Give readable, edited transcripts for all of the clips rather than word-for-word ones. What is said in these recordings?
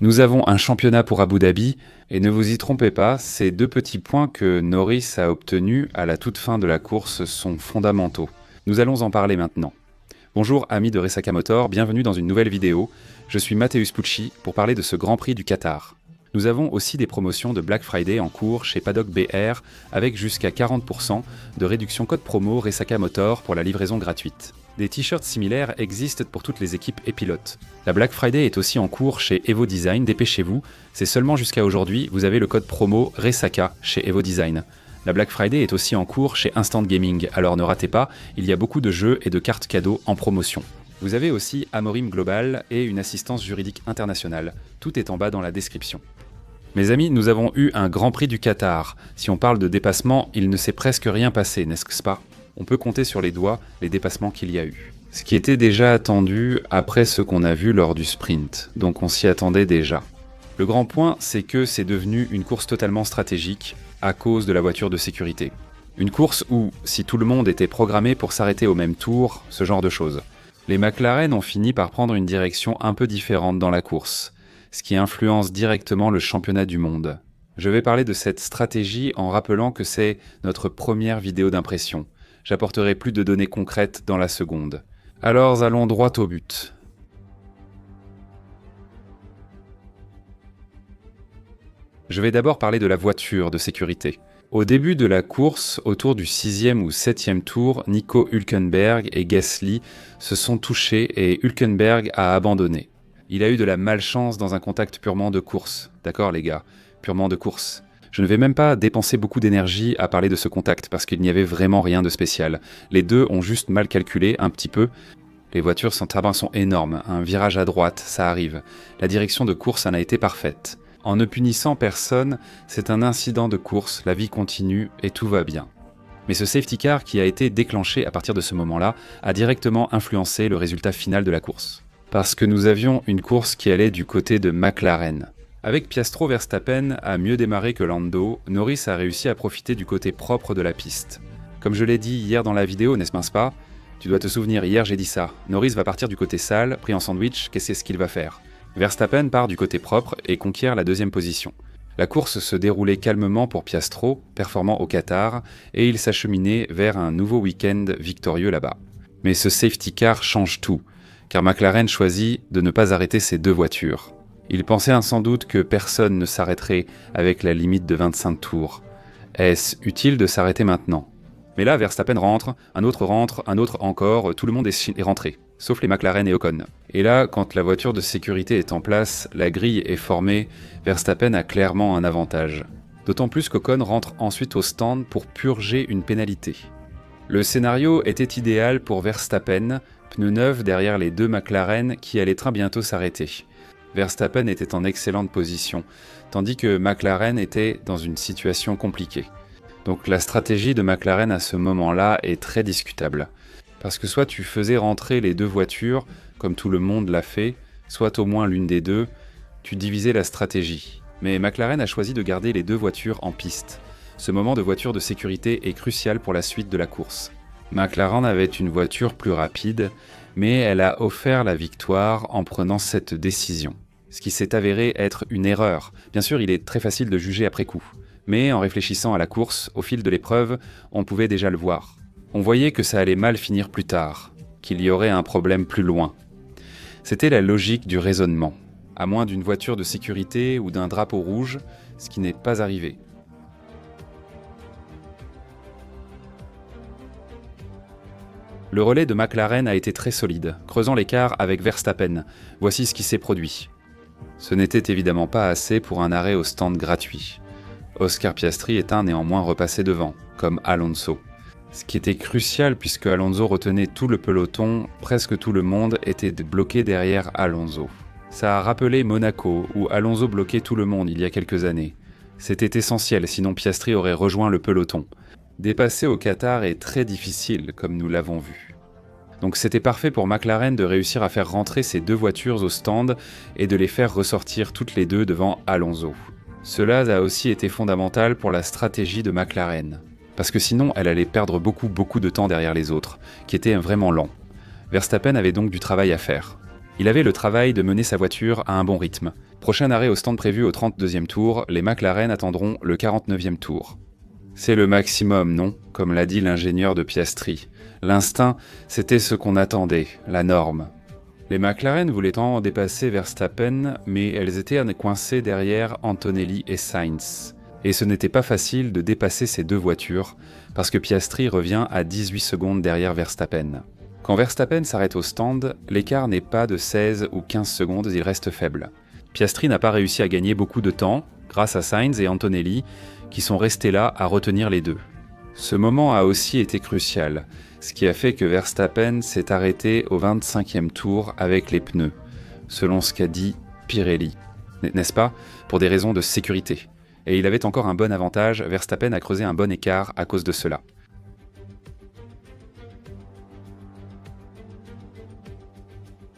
Nous avons un championnat pour Abu Dhabi, et ne vous y trompez pas, ces 2 petits points que Norris a obtenus à la toute fin de la course sont fondamentaux. Nous allons en parler maintenant. Bonjour amis de Resaca Motor, bienvenue dans une nouvelle vidéo. Je suis Mateusz Pucci pour parler de ce Grand Prix du Qatar. Nous avons aussi des promotions de Black Friday en cours chez Paddock BR avec jusqu'à 40% de réduction code promo Resaca Motor pour la livraison gratuite. Des t-shirts similaires existent pour toutes les équipes et pilotes. La Black Friday est aussi en cours chez Evo Design, dépêchez-vous, c'est seulement jusqu'à aujourd'hui, vous avez le code promo Resaca chez Evo Design. La Black Friday est aussi en cours chez Instant Gaming, alors ne ratez pas, il y a beaucoup de jeux et de cartes cadeaux en promotion. Vous avez aussi Amorim Global et une assistance juridique internationale, tout est en bas dans la description. Mes amis, nous avons eu un Grand Prix du Qatar. Si on parle de dépassement, il ne s'est presque rien passé, n'est-ce pas ? On peut compter sur les doigts les dépassements qu'il y a eu. Ce qui était déjà attendu après ce qu'on a vu lors du sprint, donc on s'y attendait déjà. Le grand point, c'est que c'est devenu une course totalement stratégique à cause de la voiture de sécurité. Une course où, si tout le monde était programmé pour s'arrêter au même tour, ce genre de choses. Les McLaren ont fini par prendre une direction un peu différente dans la course, ce qui influence directement le championnat du monde. Je vais parler de cette stratégie en rappelant que c'est notre première vidéo d'impression. J'apporterai plus de données concrètes dans la seconde. Alors allons droit au but. Je vais d'abord parler de la voiture de sécurité. Au début de la course, autour du 6e ou 7e tour, Nico Hülkenberg et Gasly se sont touchés et Hülkenberg a abandonné. Il a eu de la malchance dans un contact purement de course. D'accord les gars, purement de course. Je ne vais même pas dépenser beaucoup d'énergie à parler de ce contact parce qu'il n'y avait vraiment rien de spécial. Les deux ont juste mal calculé un petit peu. Les voitures sont énormes, un virage à droite, ça arrive. La direction de course en a été parfaite. En ne punissant personne, c'est un incident de course, la vie continue et tout va bien. Mais ce safety car qui a été déclenché à partir de ce moment-là a directement influencé le résultat final de la course. Parce que nous avions une course qui allait du côté de McLaren. Avec Piastro, Verstappen a mieux démarré que Lando, Norris a réussi à profiter du côté propre de la piste. Comme je l'ai dit hier dans la vidéo, n'est-ce pas ? Tu dois te souvenir, hier j'ai dit ça. Norris va partir du côté sale, pris en sandwich, qu'est-ce qu'il va faire ? Verstappen part du côté propre et conquiert la 2e position. La course se déroulait calmement pour Piastro, performant au Qatar, et il s'acheminait vers un nouveau week-end victorieux là-bas. Mais ce safety car change tout, car McLaren choisit de ne pas arrêter ses 2 voitures. Il pensait sans doute que personne ne s'arrêterait avec la limite de 25 tours. Est-ce utile de s'arrêter maintenant ? Mais là, Verstappen rentre, un autre encore, tout le monde est rentré, sauf les McLaren et Ocon. Et là, quand la voiture de sécurité est en place, la grille est formée, Verstappen a clairement un avantage. D'autant plus qu'Ocon rentre ensuite au stand pour purger une pénalité. Le scénario était idéal pour Verstappen, pneu neuf derrière les 2 McLaren qui allaient très bientôt s'arrêter. Verstappen était en excellente position, tandis que McLaren était dans une situation compliquée. Donc la stratégie de McLaren à ce moment-là est très discutable. Parce que soit tu faisais rentrer les 2 voitures, comme tout le monde l'a fait, soit au moins l'une des 2, tu divisais la stratégie. Mais McLaren a choisi de garder les 2 voitures en piste. Ce moment de voiture de sécurité est crucial pour la suite de la course. McLaren avait une voiture plus rapide, mais elle a offert la victoire en prenant cette décision. Ce qui s'est avéré être une erreur. Bien sûr, il est très facile de juger après coup. Mais en réfléchissant à la course, au fil de l'épreuve, on pouvait déjà le voir. On voyait que ça allait mal finir plus tard, qu'il y aurait un problème plus loin. C'était la logique du raisonnement, à moins d'une voiture de sécurité ou d'un drapeau rouge, ce qui n'est pas arrivé. Le relais de McLaren a été très solide, creusant l'écart avec Verstappen. Voici ce qui s'est produit. Ce n'était évidemment pas assez pour un arrêt au stand gratuit. Oscar Piastri est néanmoins repassé devant, comme Alonso. Ce qui était crucial puisque Alonso retenait tout le peloton, presque tout le monde était bloqué derrière Alonso. Ça a rappelé Monaco, où Alonso bloquait tout le monde il y a quelques années. C'était essentiel, sinon Piastri aurait rejoint le peloton. Dépasser au Qatar est très difficile, comme nous l'avons vu. Donc c'était parfait pour McLaren de réussir à faire rentrer ces 2 voitures au stand et de les faire ressortir toutes les 2 devant Alonso. Cela a aussi été fondamental pour la stratégie de McLaren. Parce que sinon, elle allait perdre beaucoup de temps derrière les autres, qui étaient vraiment lents. Verstappen avait donc du travail à faire. Il avait le travail de mener sa voiture à un bon rythme. Prochain arrêt au stand prévu au 32e tour, les McLaren attendront le 49e tour. C'est le maximum, non? Comme l'a dit l'ingénieur de Piastri. L'instinct, c'était ce qu'on attendait, la norme. Les McLaren voulaient tant dépasser Verstappen, mais elles étaient coincées derrière Antonelli et Sainz. Et ce n'était pas facile de dépasser ces deux voitures, parce que Piastri revient à 18 secondes derrière Verstappen. Quand Verstappen s'arrête au stand, l'écart n'est pas de 16 ou 15 secondes, il reste faible. Piastri n'a pas réussi à gagner beaucoup de temps, grâce à Sainz et Antonelli, qui sont restés là à retenir les deux. Ce moment a aussi été crucial, ce qui a fait que Verstappen s'est arrêté au 25e tour avec les pneus, selon ce qu'a dit Pirelli. N'est-ce pas? Pour des raisons de sécurité. Et il avait encore un bon avantage, Verstappen a creusé un bon écart à cause de cela.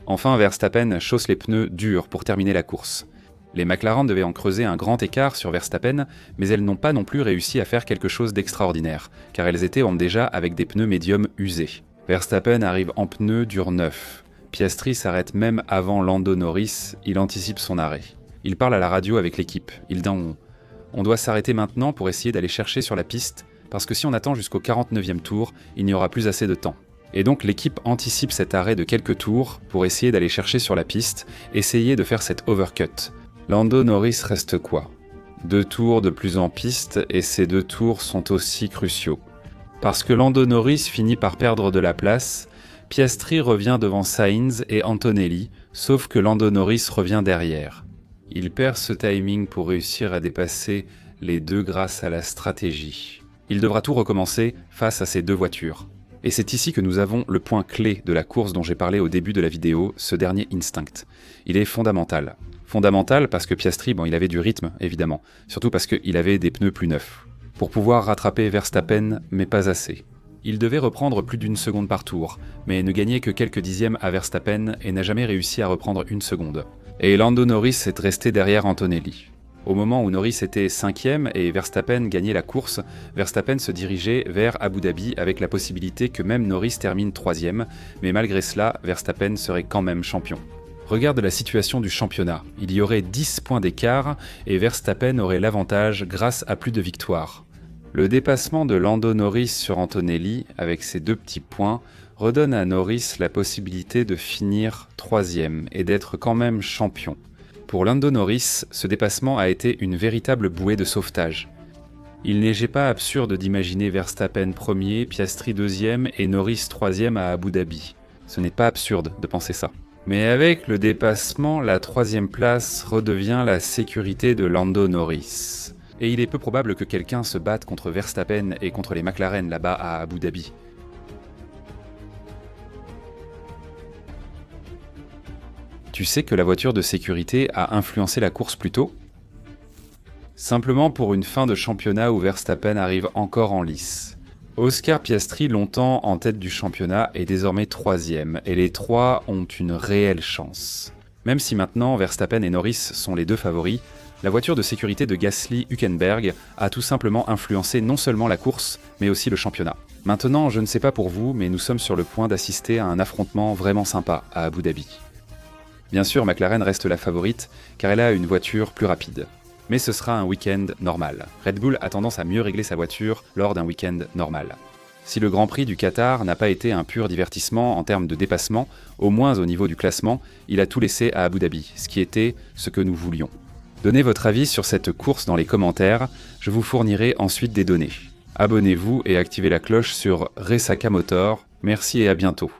Enfin, Verstappen chausse les pneus durs pour terminer la course. Les McLaren devaient en creuser un grand écart sur Verstappen, mais elles n'ont pas non plus réussi à faire quelque chose d'extraordinaire, car elles étaient déjà avec des pneus médiums usés. Verstappen arrive en pneus dur neuf. Piastri s'arrête même avant Lando Norris, il anticipe son arrêt. Il parle à la radio avec l'équipe. Il dit on doit s'arrêter maintenant pour essayer d'aller chercher sur la piste, parce que si on attend jusqu'au 49e tour, il n'y aura plus assez de temps. Et donc l'équipe anticipe cet arrêt de quelques tours pour essayer d'aller chercher sur la piste, essayer de faire cet overcut. Lando Norris reste quoi? 2 tours de plus en piste et ces 2 tours sont aussi cruciaux. Parce que Lando Norris finit par perdre de la place, Piastri revient devant Sainz et Antonelli, sauf que Lando Norris revient derrière. Il perd ce timing pour réussir à dépasser les deux grâce à la stratégie. Il devra tout recommencer face à ces deux voitures. Et c'est ici que nous avons le point clé de la course dont j'ai parlé au début de la vidéo, ce dernier instinct. Il est fondamental. Fondamental parce que Piastri, il avait du rythme, évidemment. Surtout parce qu'il avait des pneus plus neufs. Pour pouvoir rattraper Verstappen, mais pas assez. Il devait reprendre plus d'1 seconde par tour, mais ne gagnait que quelques dixièmes à Verstappen et n'a jamais réussi à reprendre 1 seconde. Et Lando Norris est resté derrière Antonelli. Au moment où Norris était 5e et Verstappen gagnait la course, Verstappen se dirigeait vers Abu Dhabi avec la possibilité que même Norris termine 3e, mais malgré cela, Verstappen serait quand même champion. Regarde la situation du championnat, il y aurait 10 points d'écart et Verstappen aurait l'avantage grâce à plus de victoires. Le dépassement de Lando Norris sur Antonelli, avec ses 2 petits points, redonne à Norris la possibilité de finir 3e et d'être quand même champion. Pour Lando Norris, ce dépassement a été une véritable bouée de sauvetage. Il n'est pas absurde d'imaginer Verstappen 1er, Piastri 2e et Norris 3e à Abu Dhabi. Ce n'est pas absurde de penser ça. Mais avec le dépassement, la 3e place redevient la sécurité de Lando Norris. Et il est peu probable que quelqu'un se batte contre Verstappen et contre les McLaren là-bas à Abu Dhabi. Tu sais que la voiture de sécurité a influencé la course plus tôt? Simplement pour une fin de championnat où Verstappen arrive encore en lice. Oscar Piastri, longtemps en tête du championnat, est désormais 3e, et les 3 ont une réelle chance. Même si maintenant Verstappen et Norris sont les 2 favoris, la voiture de sécurité de Gasly-Hülkenberg a tout simplement influencé non seulement la course, mais aussi le championnat. Maintenant, je ne sais pas pour vous, mais nous sommes sur le point d'assister à un affrontement vraiment sympa à Abu Dhabi. Bien sûr, McLaren reste la favorite, car elle a une voiture plus rapide. Mais ce sera un week-end normal. Red Bull a tendance à mieux régler sa voiture lors d'un week-end normal. Si le Grand Prix du Qatar n'a pas été un pur divertissement en termes de dépassement, au moins au niveau du classement, il a tout laissé à Abu Dhabi, ce qui était ce que nous voulions. Donnez votre avis sur cette course dans les commentaires, je vous fournirai ensuite des données. Abonnez-vous et activez la cloche sur Resaka Motor. Merci et à bientôt.